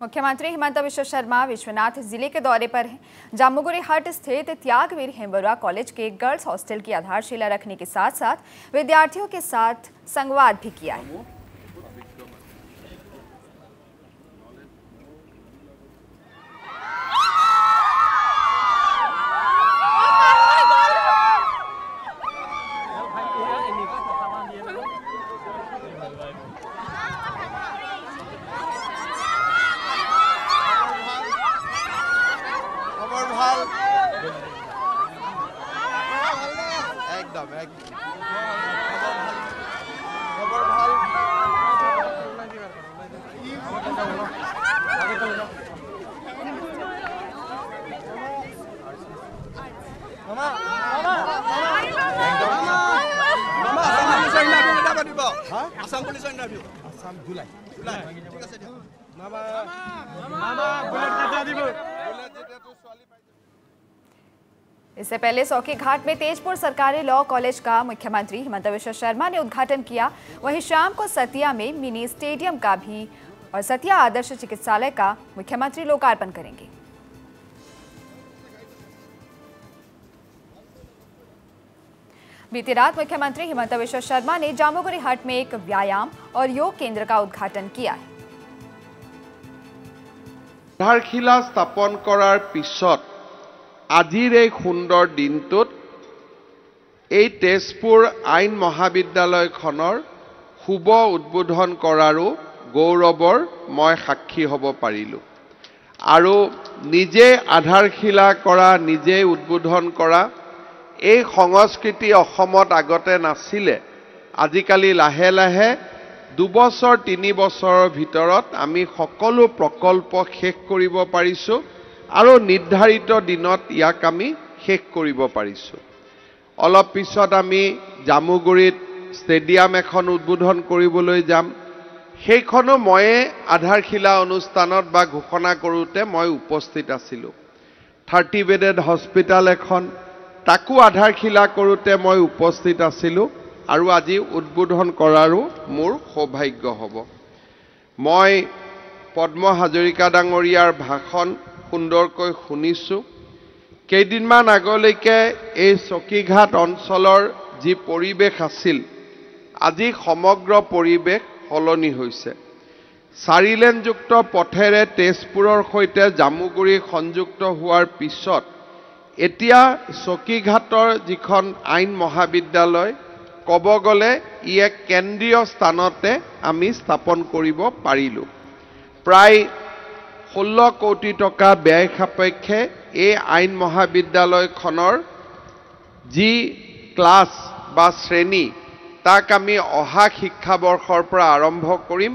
मुख्यमंत्री हिमंत बिश्व शर्मा विश्वनाथ जिले के दौरे पर हैं। जामुगुरी हाट स्थित त्यागवीर हेमबरुआ कॉलेज के गर्ल्स हॉस्टल की आधारशिला रखने के साथ साथ विद्यार्थियों के साथ संवाद भी किया है। इससे पहले सौकी घाट में तेजपुर सरकारी लॉ कॉलेज का मुख्यमंत्री हिमंत बिश्व शर्मा ने उद्घाटन किया। वहीं शाम को सतिया में मिनी स्टेडियम का भी और सतिया आदर्श चिकित्सालय का मुख्यमंत्री लोकार्पण करेंगे। बीती रात मुख्यमंत्री हिमंत बिश्व शर्मा ने जामुगुरी हाट में एक व्यायाम और योग केंद्र का उद्घाटन किया है। आधारशिला स्थापन करार पिছত आजिर एक सुंदर दिनटुत এই তেজপুৰ আইন মহাবিদ্যালয়খনৰ শুভ উদ্বোধন কৰাৰো গৌৰৱৰ মই সাক্ষী হ'ব পাৰিলো আৰু নিজে আধাৰশিলা কৰা নিজে উদ্বোধন কৰা এই সংস্কৃতি অসমত আগতে নাছিলে। আজিকালি লাহে লাহে 2 বছৰ 3 বছৰৰ ভিতৰত আমি সকলো প্ৰকল্প শেষ কৰিব পাৰিছো আৰু নিৰ্ধাৰিত দিনত ইয়াক আমি শেষ কৰিব পাৰিছো। অলপ পিছত আমি জামুগুৰিত ষ্টেডিয়াম এখন উদ্বোধন কৰিবলৈ যাম। সেইখনো মই আধাৰশিলা অনুষ্ঠানত বা ঘোষণা কৰোতে মই উপস্থিত আছিলো। 30 বেডেড হস্পিটাল এখন তাকো আধাৰশিলা কৰোতে মই উপস্থিত আছিলো আৰু আজি উদ্বোধন কৰাৰো মোৰ সৌভাগ্য হ'ব। মই পদ্ম হাজৰিকা ডাঙৰীয়াৰ ভাষণ সুন্দৰকৈ শুনিছো। কেইদিনমান আগলৈকে এই চকীঘাট অঞ্চলৰ যি পৰিৱেশ আছিল আজি সমগ্ৰ পৰিৱেশ সলনি হৈছে। 4 লেনযুক্ত পথেৰে তেজপুৰৰ সৈতে জামুগুৰি সংযুক্ত হোৱাৰ পিছত এতিয়া চকীঘাটৰ যিখন আইন মহাবিদ্যালয় ক'ব গ'লে ই এক কেন্দ্ৰীয় স্থানতে আমি স্থাপন কৰিব পাৰিলো। প্ৰায় 16 কোটি টকা ব্যয় সাপেক্ষে এই আইন মহাবিদ্যালয়খনৰ যি ক্লাছ বা শ্ৰেণী তাক আমি অহা শিক্ষাবৰ্ষৰ পৰা আৰম্ভ কৰিম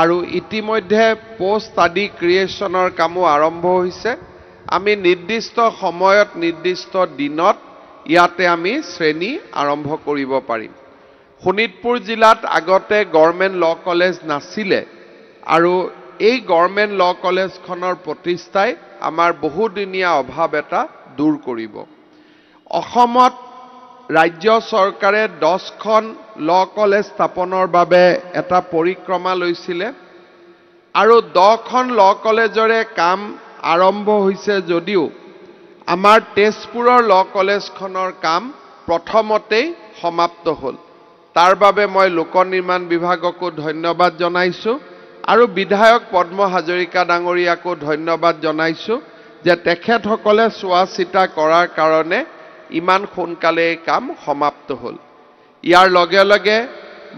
আৰু ইতিমধ্যে পোষ্ট ষ্টাডি ক্ৰিয়েশ্যনৰ কামো আৰম্ভ হৈছে। আমি নিৰ্দিষ্ট সময়ত নিৰ্দিষ্ট দিনত ইয়াতে আমি শ্ৰেণী আৰম্ভ কৰিব পাৰিম। শোণিতপুৰ জিলাত আগতে গভৰ্ণমেণ্ট ল কলেজ নাছিলে আৰু এই গভৰ্ণমেণ্ট ল কলেজখনৰ প্ৰতিষ্ঠাই আমাৰ বহুদিনীয়া অভাৱ এটা দূৰ কৰিব। অসমত ৰাজ্য চৰকাৰে 10খন ল কলেজ স্থাপনৰ বাবে এটা পৰিক্ৰমা লৈছিলে আৰু 10খন ল কলেজৰে কাম আৰম্ভ হৈছে যদিও আমাৰ তেজপুৰৰ ল কলেজখনৰ কাম প্ৰথমতেই সমাপ্ত হ'ল। তাৰ বাবে মই লোক নিৰ্মাণ বিভাগকো ধন্যবাদ জনাইছো আৰু বিধায়ক পদ্ম হাজৰিকা ডাঙৰীয়াকো ধন্যবাদ জনাইছো যে তেখেতসকলে চোৱা চিতা কৰাৰ কাৰণে ইমান সোনকালে এই কাম সমাপ্ত হ'ল। ইয়াৰ লগে লগে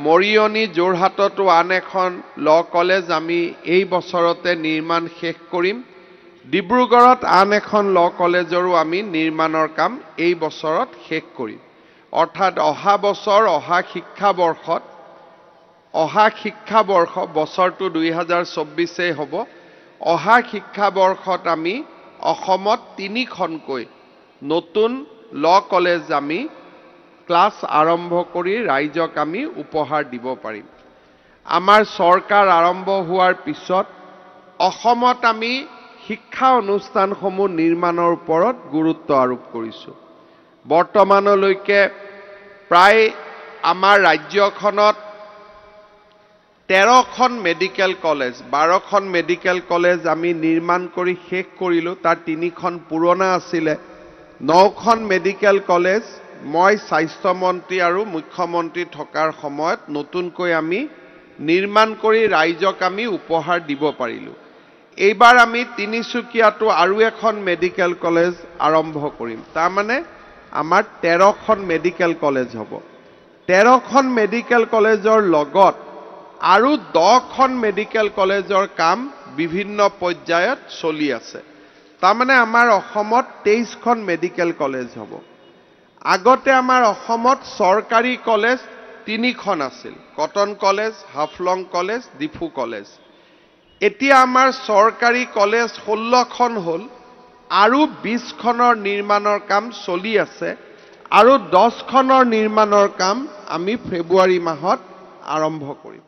মৰিয়নি যোৰহাটতো আন এখন ল কলেজ আমি এই বছৰতে নিৰ্মাণ শেষ কৰিম। ডিব্ৰুগড়ত আন এখন ল কলেজৰো আমি নিৰ্মাণৰ কাম এই বছৰত শেষ কৰিম। অৰ্থাৎ অহা বছৰ অহা শিক্ষাবৰ্ষ বছৰটো 2024 হ'ব। অহা শিক্ষাবৰ্ষত আমি অসমত 3খনকৈ নতুন ল কলেজ আমি ক্লাছ আৰম্ভ কৰি ৰাইজক আমি উপহাৰ দিব পাৰিম। আমাৰ চৰকাৰ আৰম্ভ হোৱাৰ পিছত অসমত আমি শিক্ষা অনুষ্ঠানসমূহ নিৰ্মাণৰ ওপৰত গুৰুত্ব আৰোপ কৰিছো। বৰ্তমানলৈকে প্ৰায় আমাৰ ৰাজ্যখনত 13খন মেডিকেল কলেজ 12খন মেডিকেল কলেজ আমি নিৰ্মাণ কৰি শেষ কৰিলো তাৰ 3খন পুৰণা আছিল 9খন মেডিকেল কলেজ মই স্বাস্থ্য মন্ত্ৰী আৰু মুখ্যমন্ত্ৰী থকাৰ সময়ত নতুনকৈ আমি নিৰ্মাণ কৰি ৰাইজক আমি উপহাৰ দিব পাৰিলো এইবাৰ আমি তিনিচুকীয়াটো আৰু এখন মেডিকেল কলেজ আৰম্ভ কৰিম তাৰ মানে আমাৰ 13খন মেডিকেল কলেজ হ'ব 13খন মেডিকেল কলেজৰ লগত আৰু 10খন মেডিকেল কলেজৰ কাম বিভিন্ন পৰ্যায়ত চলি আছে তাৰ মানে আমাৰ অসমত 23খন মেডিকেল কলেজ হ'ব আগতে আমাৰ অসমত চৰকাৰী কলেজ 3খন আছিল cotton college Haflong college Diphu college এতিয়া আমাৰ চৰকাৰী কলেজ 16খন হ'ল আৰু 20খনৰ নিৰ্মাণৰ কাম চলি আছে আৰু 10খনৰ নিৰ্মাণৰ কাম আমি ফেব্ৰুৱাৰী মাহত আৰম্ভ কৰিম